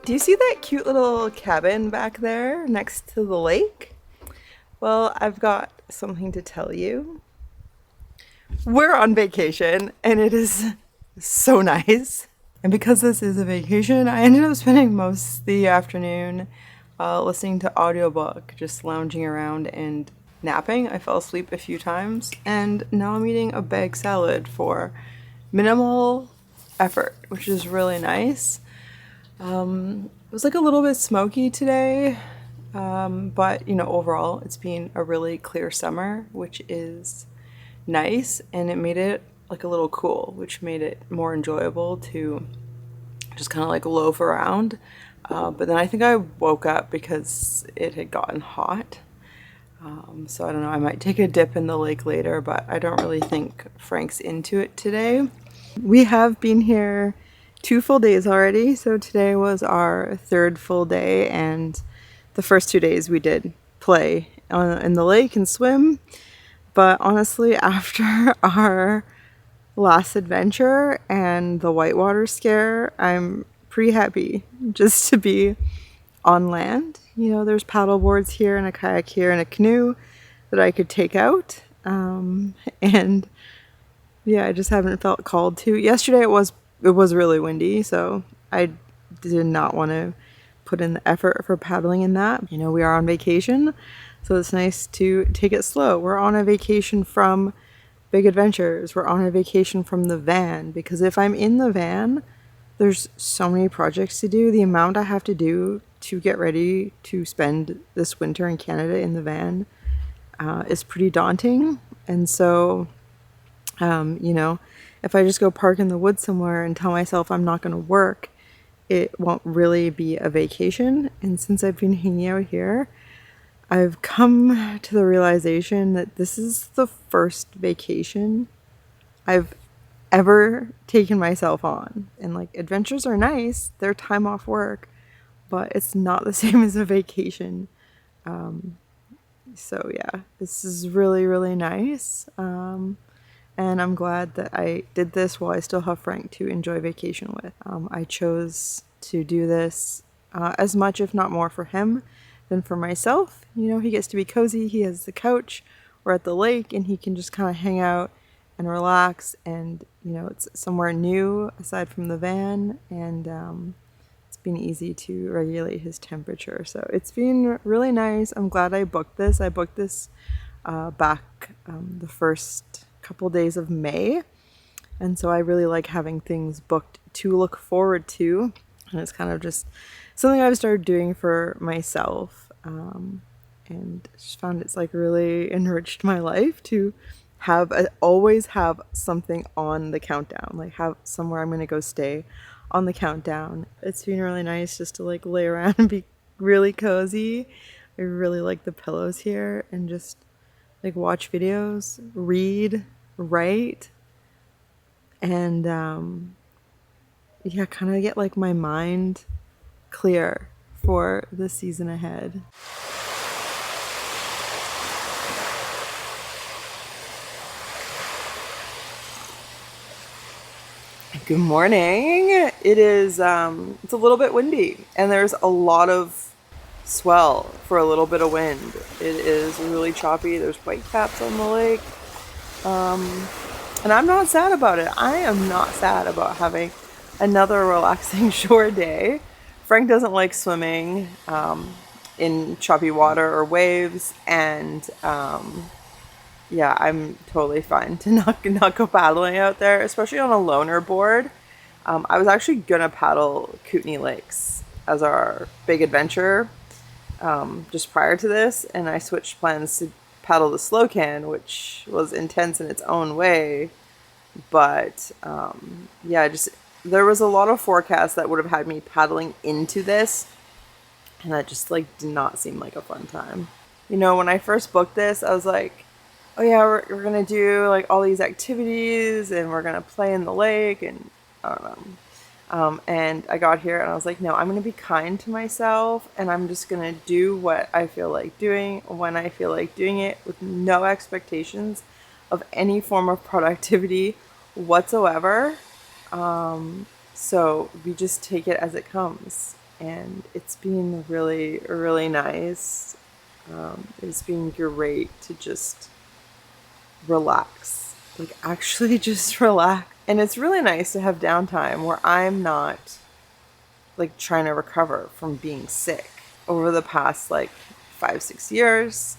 Do you see that cute little cabin back there next to the lake? Well, I've got something to tell you. We're on vacation and it is so nice. And because this is a vacation, I ended up spending most of the afternoon listening to audiobook, just lounging around and napping. I fell asleep a few times and now I'm eating a bag salad for minimal effort, which is really nice. It was like a little bit smoky today, but overall it's been a really clear summer, which is nice, and it made it like a little cool, which made it more enjoyable to just kind of like loaf around. But then I think I woke up because it had gotten hot. So I don't know, I might take a dip in the lake later, but I don't really think Frank's into it today. We have been here 2 full days already, so today was our 3rd full day, and the first 2 days we did play in the lake and swim. But honestly, after our last adventure and the whitewater scare, I'm pretty happy just to be on land. There's paddle boards here and a kayak here and a canoe that I could take out. And yeah, I just haven't felt called to. Yesterday it was really windy, so I did not want to put in the effort for paddling in that. We are on vacation, so it's nice to take it slow. We're on a vacation from big adventures. We're on a vacation from the van, because if I'm in the van, there's so many projects to do. The amount I have to do to get ready to spend this winter in Canada in the van is pretty daunting. And so, if I just go park in the woods somewhere and tell myself I'm not going to work, it won't really be a vacation. And since I've been hanging out here, I've come to the realization that this is the first vacation I've ever taken myself on. And like, adventures are nice, they're time off work, but it's not the same as a vacation. So yeah, this is really, really nice. And I'm glad that I did this while I still have Frank to enjoy vacation with. I chose to do this as much, if not more, for him than for myself. He gets to be cozy. He has the couch. We're at the lake, and he can just kind of hang out and relax. And, it's somewhere new aside from the van. And it's been easy to regulate his temperature. So it's been really nice. I'm glad I booked this. I booked this back the first couple days of May, and so I really like having things booked to look forward to, and it's kind of just something I've started doing for myself, and just found it's like really enriched my life to always have something on the countdown, like have somewhere I'm going to go stay on the countdown. It's been really nice just to like lay around and be really cozy. I really like the pillows here, and just like watch videos, read, write, and yeah, kind of get like my mind clear for the season ahead. Good morning. It is it's a little bit windy, and there's a lot of swell for a little bit of wind. It is really choppy. There's whitecaps on the lake. And I'm not sad about it. I am not sad about having another relaxing shore day. Frank doesn't like swimming in choppy water or waves, and yeah, I'm totally fine to not go paddling out there, especially on a loaner board. I was actually gonna paddle Kootenay Lakes as our big adventure just prior to this, and I switched plans to paddle the Slocan, which was intense in its own way. But yeah, there was a lot of forecasts that would have had me paddling into this, and that just like did not seem like a fun time. When I first booked this, I was like, oh yeah, we're gonna do like all these activities, and we're gonna play in the lake, and I don't know. And I got here and I was like, no, I'm going to be kind to myself, and I'm just going to do what I feel like doing when I feel like doing it, with no expectations of any form of productivity whatsoever. So we just take it as it comes. and it's been really, really nice. It's been great to just relax, like actually just relax. And it's really nice to have downtime where I'm not like trying to recover from being sick. Over the past like 5, 6 years,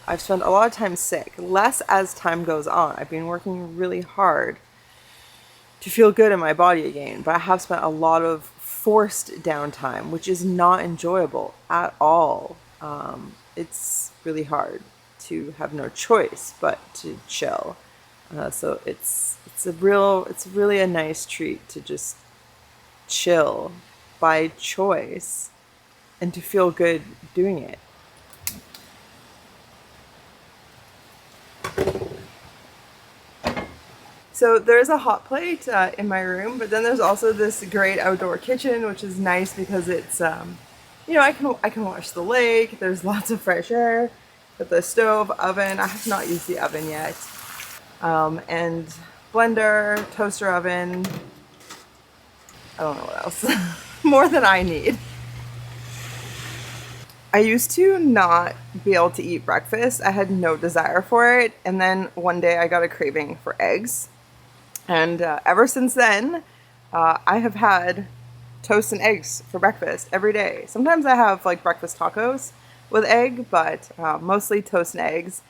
I've spent a lot of time sick, less as time goes on. I've been working really hard to feel good in my body again, but I have spent a lot of forced downtime, which is not enjoyable at all. It's really hard to have no choice but to chill. So it's really a nice treat to just chill by choice and to feel good doing it. So there's a hot plate in my room, but then there's also this great outdoor kitchen, which is nice because it's, you know, I can watch the lake. There's lots of fresh air. With the stove, oven. I have not used the oven yet. And blender, toaster oven. I don't know what else. More than I need. I used to not be able to eat breakfast. I had no desire for it. And then one day I got a craving for eggs. And ever since then, I have had toast and eggs for breakfast every day. Sometimes I have like breakfast tacos with egg, but mostly toast and eggs.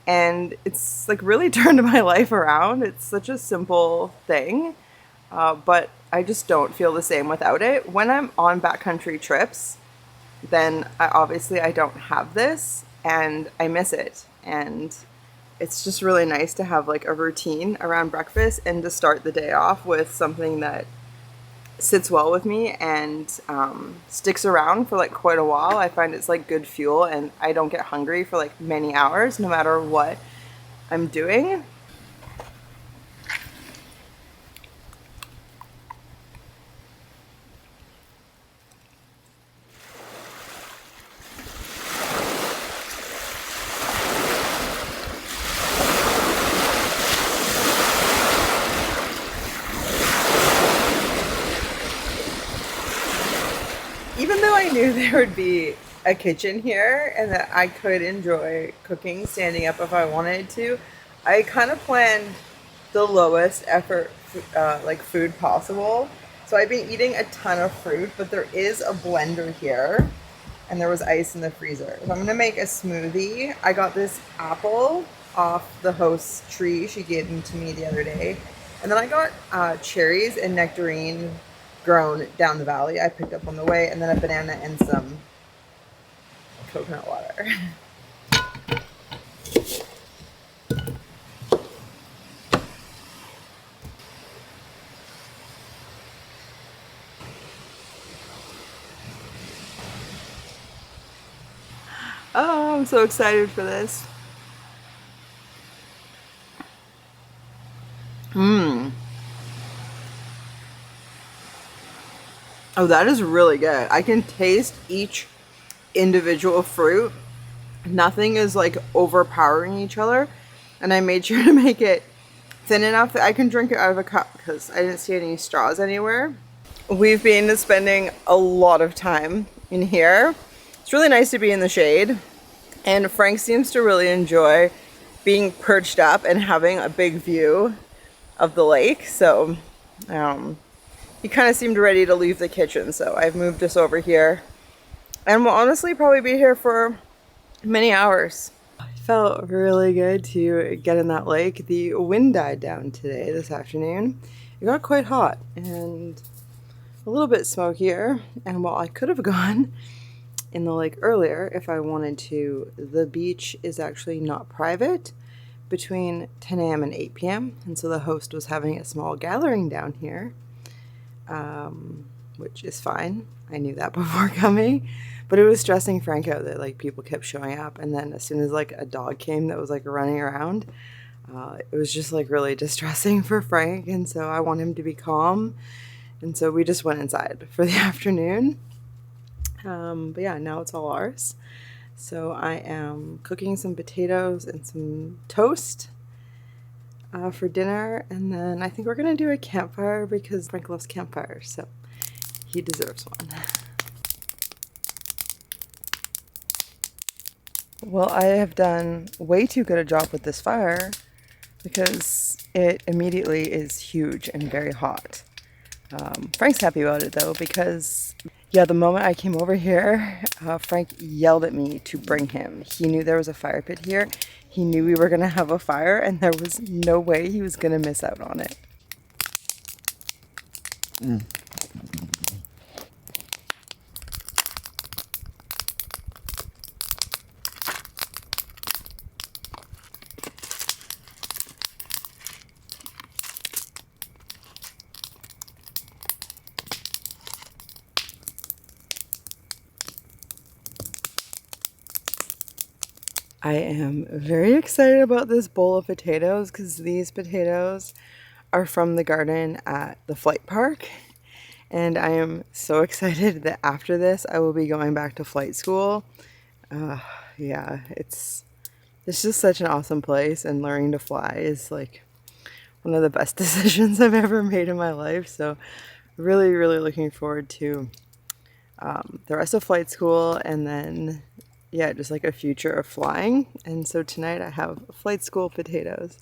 And it's like really turned my life around. It's such a simple thing, but I just don't feel the same without it. When I'm on backcountry trips, then I don't have this and I miss it. And it's just really nice to have like a routine around breakfast and to start the day off with something that sits well with me and sticks around for like quite a while. I find it's like good fuel and I don't get hungry for like many hours no matter what I'm doing. Even though I knew there would be a kitchen here and that I could enjoy cooking standing up if I wanted to, I kind of planned the lowest effort like food possible. So I've been eating a ton of fruit, but there is a blender here and there was ice in the freezer. So I'm gonna make a smoothie. I got this apple off the host's tree. She gave them to me the other day. And then I got cherries and nectarine grown down the valley. I picked up on the way, and then a banana and some coconut water. Oh, I'm so excited for this. Mmm. Oh, that is really good. I can taste each individual fruit. Nothing is like overpowering each other. And I made sure to make it thin enough that I can drink it out of a cup because I didn't see any straws anywhere. We've been spending a lot of time in here. It's really nice to be in the shade. And Frank seems to really enjoy being perched up and having a big view of the lake. So he kind of seemed ready to leave the kitchen. So I've moved us over here. And we'll honestly probably be here for many hours. It felt really good to get in that lake. The wind died down today, this afternoon. It got quite hot and a little bit smokier. And while I could have gone in the lake earlier if I wanted to, the beach is actually not private between 10 a.m. and 8 p.m. And so the host was having a small gathering down here, which is fine. I knew that before coming, but it was stressing Frank out that like people kept showing up. And then as soon as like a dog came that was like running around, it was just like really distressing for Frank. And so I want him to be calm. And so we just went inside for the afternoon. But yeah, now it's all ours. So I am cooking some potatoes and some toast for dinner. And then I think we're going to do a campfire because Frank loves campfires. So he deserves one. Well, I have done way too good a job with this fire because it immediately is huge and very hot. Frank's happy about it though because, yeah, the moment I came over here, Frank yelled at me to bring him. He knew there was a fire pit here. He knew we were going to have a fire and there was no way he was going to miss out on it. I am very excited about this bowl of potatoes because these potatoes are from the garden at the flight park. And I am so excited that after this, I will be going back to flight school. Yeah, it's just such an awesome place, and learning to fly is like one of the best decisions I've ever made in my life. So really, really looking forward to the rest of flight school, and then, yeah, just like a future of flying. And so tonight I have flight school potatoes.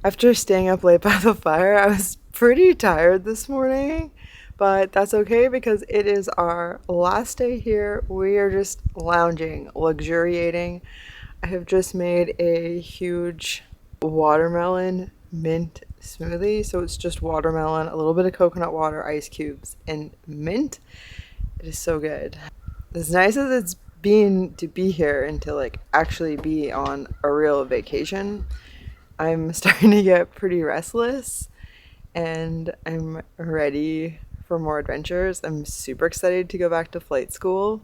After staying up late by the fire, I was pretty tired this morning, but that's okay because it is our last day here. We are just lounging, luxuriating. I have just made a huge watermelon mint smoothie. So it's just watermelon, a little bit of coconut water, ice cubes, and mint. It is so good. As nice as it's been to be here and to like actually be on a real vacation, I'm starting to get pretty restless and I'm ready for more adventures. I'm super excited to go back to flight school,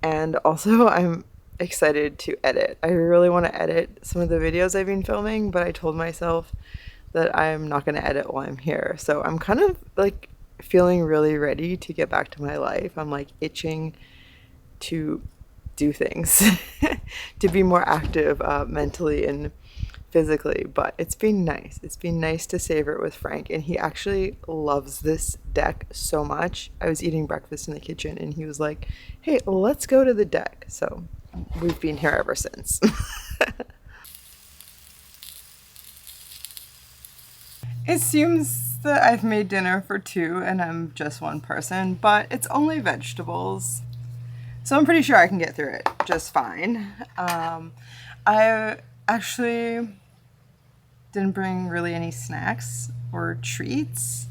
and also I'm excited to edit. I really want to edit some of the videos I've been filming, but I told myself that I'm not going to edit while I'm here. So I'm kind of like feeling really ready to get back to my life. I'm like itching to do things, to be more active mentally and physically, but it's been nice. It's been nice to savor it with Frank, and he actually loves this deck so much. I was eating breakfast in the kitchen and he was like, hey, let's go to the deck. So we've been here ever since. It seems that I've made dinner for two and I'm just one person, but it's only vegetables. So I'm pretty sure I can get through it just fine. I actually didn't bring really any snacks or treats,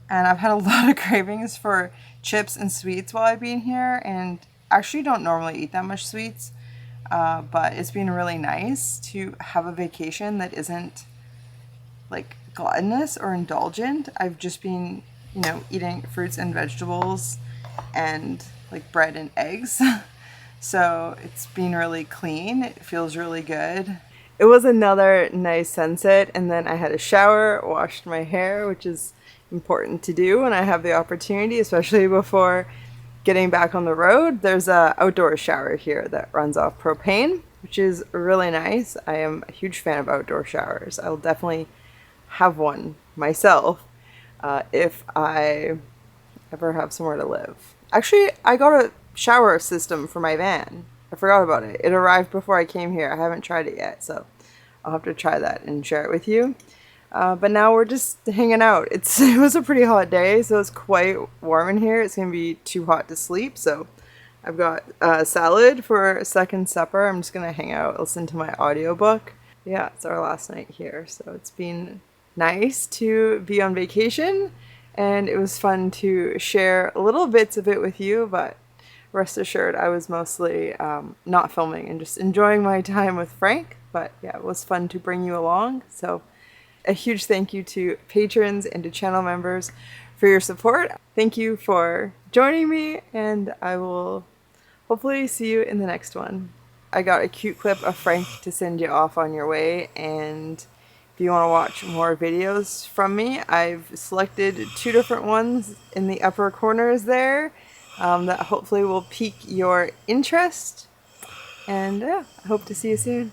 and I've had a lot of cravings for chips and sweets while I've been here, and actually don't normally eat that much sweets, but it's been really nice to have a vacation that isn't like gluttonous or indulgent. I've just been, eating fruits and vegetables and like bread and eggs. So it's been really clean. It feels really good. It was another nice sunset, and then I had a shower, washed my hair, which is important to do when I have the opportunity, especially before getting back on the road. There's a outdoor shower here that runs off propane, which is really nice. I am a huge fan of outdoor showers. I'll definitely have one myself if I ever have somewhere to live. Actually, I got a shower system for my van. I forgot about it. It arrived before I came here. I haven't tried it yet, so I'll have to try that and share it with you. But now we're just hanging out. It was a pretty hot day, so it's quite warm in here. It's going to be too hot to sleep, so I've got salad for second supper. I'm just gonna hang out, listen to my audiobook. Yeah, it's our last night here, so it's been nice to be on vacation, and it was fun to share little bits of it with you, but rest assured I was mostly not filming and just enjoying my time with Frank. But yeah, it was fun to bring you along. So a huge thank you to patrons and to channel members for your support. Thank you for joining me, and I will hopefully see you in the next one. I got a cute clip of Frank to send you off on your way, and if you want to watch more videos from me, I've selected 2 different ones in the upper corners there that hopefully will pique your interest. And yeah, I hope to see you soon.